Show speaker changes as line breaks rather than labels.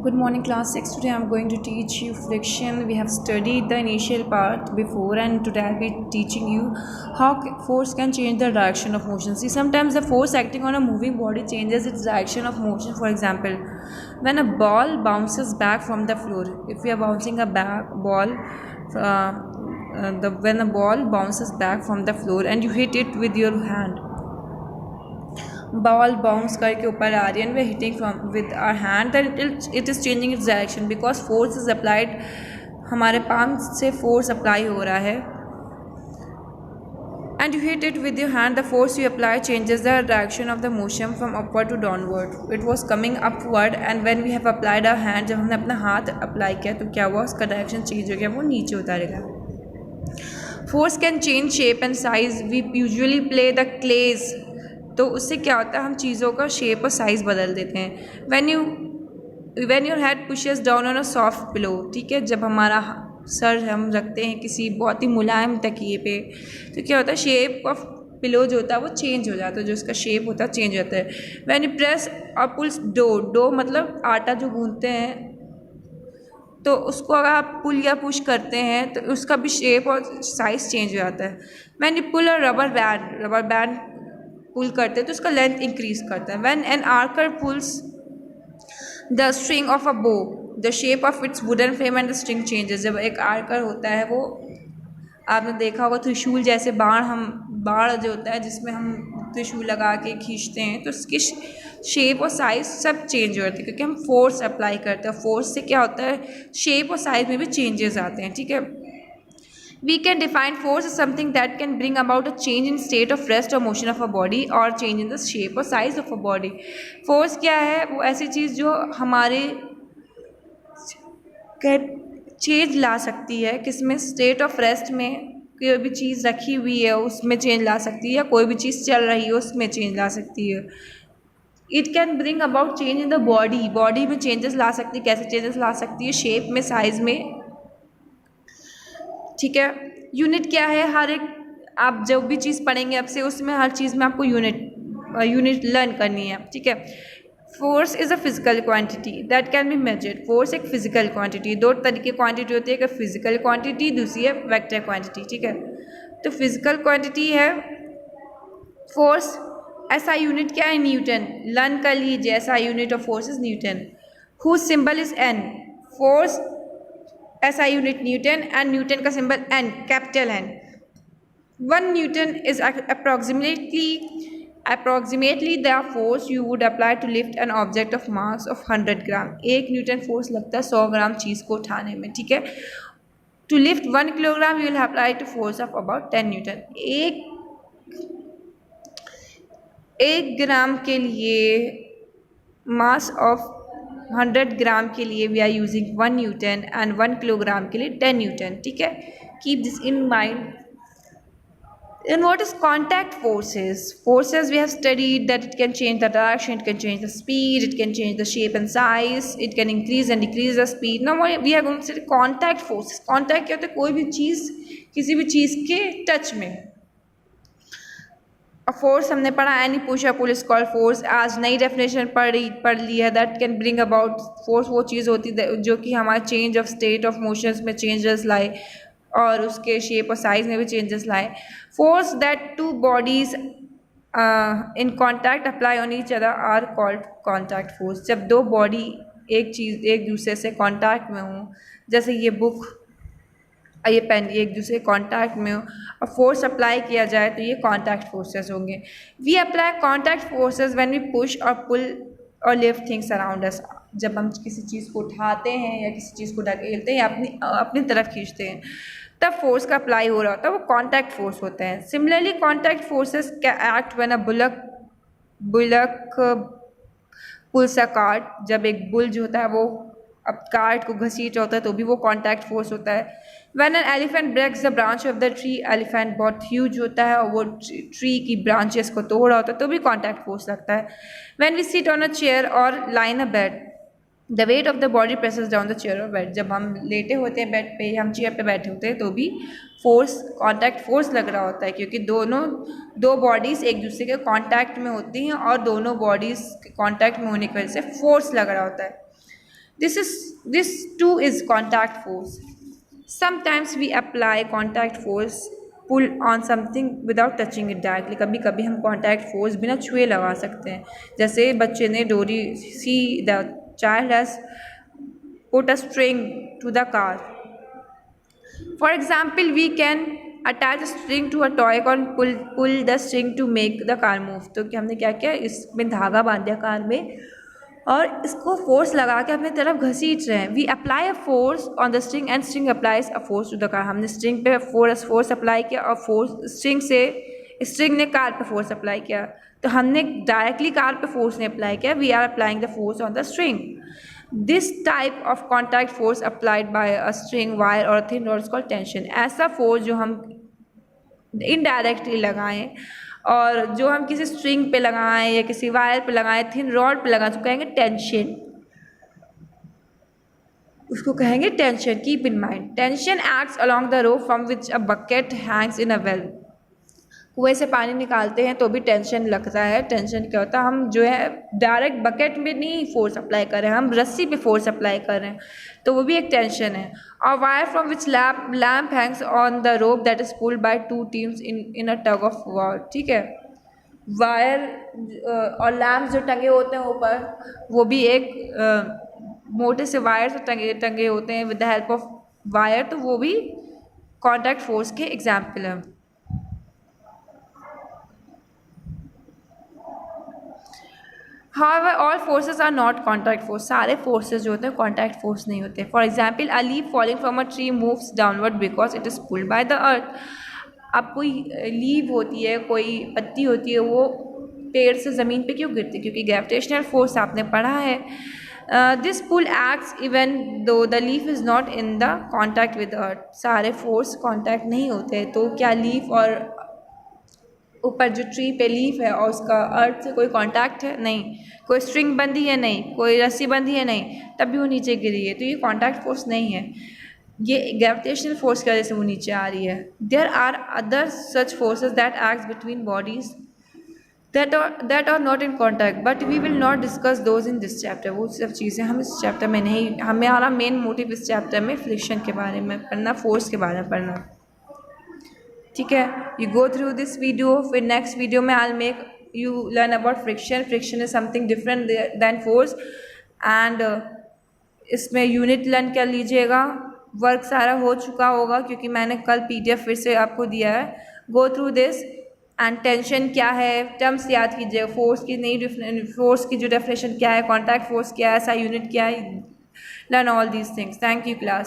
Good morning, class 6. Today I am going to teach you friction. We have studied the initial part before, and today I will be teaching you how force can change the direction of motion. See, sometimes the force acting on a moving body changes its direction of motion. For example, when a ball bounces back from the floor, if we are bouncing a ball, when a ball bounces back from the floor and you hit it with your hand, ball bounce करके ऊपर आ रही है and we are hitting from with our hand, then it is changing its direction because force is applied. हमारे palm से force apply हो रहा है and you hit it with your hand. The force you apply changes the direction of the motion from upward to downward. It was coming upward and when we have applied our hand, जब हमने अपना हाथ apply किया तो क्या हुआ, उसका direction change हो गया, वो नीचे उतारेगा. Force can change shape and size. We usually play the clays. तो उससे क्या होता है, हम चीज़ों का शेप और साइज़ बदल देते हैं. when your head pushes down on a soft pillow, ठीक है, जब हमारा सर हम रखते हैं किसी बहुत ही मुलायम तकिए पे, तो क्या होता है, शेप ऑफ पिलो जो होता है वो चेंज हो जाता है, जो उसका शेप होता है चेंज हो जाता है. when you press or pulls dough मतलब आटा जो गूंथते हैं, तो उसको अगर आप पुल या पुश करते हैं तो उसका भी शेप और साइज़ चेंज हो जाता है. when you pull a rubber band pull करते हैं तो उसका लेंथ इंक्रीज करता है. when an archer pulls the string of a bow, the shape of its wooden frame and the string changes. जब एक आर्कर होता है, वो आपने देखा होगा त्रिशूल जैसे बाण जो होता है जिसमें हम त्रिशूल लगा के खींचते हैं, तो उसकी शेप और साइज़ सब चेंज हो जाती है क्योंकि हम फोर्स अप्लाई करते हैं. फोर्स से क्या होता है, शेप और साइज़ में भी चेंजेस आते हैं. ठीक है, we can define force as something that can bring about a change in state of rest or motion of a body or change in the shape or size of a body. force क्या है, वो ऐसी चीज़ जो हमारे change ला सकती है. किसमें, state of rest में कोई भी चीज़ रखी हुई है उसमें चेंज ला सकती है, या कोई भी चीज़ चल रही है उसमें चेंज ला सकती है. It can bring about change in the body में चेंजेस ला सकती है. कैसे चेंजेस ला सकती है, शेप में, साइज़ में. ठीक है, यूनिट क्या है, हर एक आप जो भी चीज़ पढ़ेंगे अब से उसमें हर चीज़ में आपको यूनिट लर्न करनी है. ठीक है, force is a physical quantity that can be measured. Force एक फिजिकल क्वांटिटी, दो तरीके क्वांटिटी होती है, एक फिजिकल क्वांटिटी, दूसरी है वेक्टर क्वांटिटी. ठीक है, तो फिजिकल क्वांटिटी है फोर्स. ऐसा यूनिट क्या है, न्यूटन. लर्न कर लीजिए, SI unit of force is newton. Whose symbol is N. Force SI unit newton, and newton का symbol N, capital N. 1 newton is approximately the force you would apply to lift an object of mass of 100 gram. 1 Newton force लगता है 100 ग्राम चीज़ को उठाने में. ठीक है, to lift 1 kilogram you will apply to force of about 10 newton. एक gram के लिए, मास ऑफ 100 ग्राम के लिए we are using 1 newton and 1 kilogram के लिए 10 न्यूटन. ठीक है, keep this in mind. And what is contact forces? Forces we have studied that it can change the direction, it can change the speed, it can change the shape and size, it can increase and decrease the speed. Now we are going to study contact forces. Contact क्या होता है, कोई भी चीज़ किसी भी चीज़ के touch में. Force हमने पढ़ा, any push or pull is called force. आज नई डेफिनेशन पढ़ ली है, that can bring about. Force वो चीज़ होती है जो कि हमारे change of state of motions में चेंजेस लाए और उसके शेप और साइज़ में भी चेंजेस लाए. Force that two bodies in contact apply on each other are called contact force. जब दो बॉडी एक दूसरे से कॉन्टैक्ट में हों, जैसे ये बुक ये पेन, ये एक दूसरे कॉन्टैक्ट में हो और फोर्स अप्लाई किया जाए तो ये कॉन्टैक्ट फोर्सेस होंगे. We apply contact forces when we push or pull और लिफ्ट थिंग्स अराउंड अस. जब हम किसी चीज़ को उठाते हैं या किसी चीज़ को ढकेलते हैं या अपनी तरफ खींचते हैं, तब फोर्स का अप्लाई हो रहा होता है, वो कॉन्टैक्ट फोर्स होते हैं. Similarly contact forces can act when a bullock pools a cart. जब एक बुल जो होता है वो अब कार्ट को घसीट रहा होता है तो भी वो कॉन्टैक्ट फोर्स होता है. When an elephant breaks the branch of the tree, elephant बहुत ह्यूज होता है और वो ट्री की ब्रांचेस को तोड़ रहा होता है तो भी कॉन्टैक्ट फोर्स लगता है. When we sit on a chair और lie on a bed, the weight of the body presses down the chair और बेड. जब हम लेटे होते हैं बेड पे, हम चेयर पे बैठे होते हैं तो भी फोर्स, कॉन्टैक्ट फोर्स लग रहा होता है क्योंकि दो बॉडीज़ एक दूसरे के कॉन्टैक्ट में होती हैं और दोनों बॉडीज़ के कॉन्टैक्ट में होने की वजह से फोर्स लग रहा होता है. This too is contact force. Sometimes we apply contact force pull on something without touching it directly. कभी कभी हम contact force बिना छुए लगा सकते हैं. जैसे बच्चे ने डोरी the child has put a string to the car. For example, we can attach a string to a toy and pull the string to make the car move. तो क्या हमने क्या किया, इसमें धागा बांध दिया कार में और इसको फोर्स लगा के अपनी तरफ घसीट रहे हैं. We apply a force on the string and string applies a force to the car. हमने स्ट्रिंग पे फोर्स अप्लाई किया और स्ट्रिंग ने कार पे फोर्स अप्लाई किया. तो हमने डायरेक्टली कार पे फोर्स नहीं अप्लाई किया, we are applying the force on the string. This type of contact force applied by a string wire और thin rod is called tension. ऐसा फोर्स जो हम इनडायरेक्टली लगाएं और जो हम किसी स्ट्रिंग पे लगाएं या किसी वायर पे लगाएं, थिन रॉड पे लगाएं, तो कहेंगे टेंशन. उसको कहेंगे tension. Keep in mind, tension acts along the rope from which a bucket Hanks in a well. कुएं से पानी निकालते हैं तो भी टेंशन लगता है. टेंशन क्या होता है, हम जो है डायरेक्ट बकेट में नहीं फोर्स अप्लाई कर रहे हैं, हम रस्सी पे फोर्स अप्लाई कर रहे हैं, तो वो भी एक टेंशन है. और wire from which lamp Hanks on the rope that is pulled by two teams in a tug of war. ठीक है, वायर और लैम्प जो टंगे होते हैं ऊपर, वो भी एक मोटे से वायर से टंगे होते हैं with the help of wire, तो वो भी कॉन्टैक्ट फोर्स के एग्जाम्पल है. However, all forces are not contact force. सारे forces जो होते हैं contact force नहीं होते. For example, a leaf falling from a tree moves downward because it is pulled by the earth. अब कोई लीव होती है, कोई पत्ती होती है, वो पेड़ से ज़मीन पे क्यों गिरती है? क्योंकि ग्रेविटेशनल फोर्स आपने पढ़ा है. This pull acts even though the leaf is not in the contact with earth. सारे फोर्स कॉन्टैक्ट नहीं होते. तो क्या लीफ और ऊपर जो ट्री पे लीफ है और उसका अर्थ से कोई कांटेक्ट है? नहीं. कोई स्ट्रिंग बंधी है? नहीं. कोई रस्सी बंधी है? नहीं. तब भी वो नीचे गिरी है, तो ये कांटेक्ट फोर्स नहीं है, ये ग्रेविटेशनल फोर्स की वजह से वो नीचे आ रही है. There are other such forces that act between bodies that are not in contact, but we will not discuss those in this chapter. वो सब चीज़ें हम इस चैप्टर में नहीं, हमारा मेन मोटिव इस चैप्टर में फ्रिक्शन के बारे में पढ़ना, फोर्स के बारे में पढ़ना. ठीक है, you go through this video. फिर नेक्स्ट वीडियो में I make you learn about friction. Friction is something different than force. And इसमें यूनिट लर्न कर लीजिएगा. वर्क सारा हो चुका होगा क्योंकि मैंने कल PDF फिर से आपको दिया है. Go through this. And tension क्या है, टर्म्स याद कीजिएगा. फोर्स की नई फोर्स की जो डेफिनेशन क्या है, कॉन्टैक्ट फोर्स क्या है, ऐसा यूनिट क्या है. Learn all these things. Thank you class.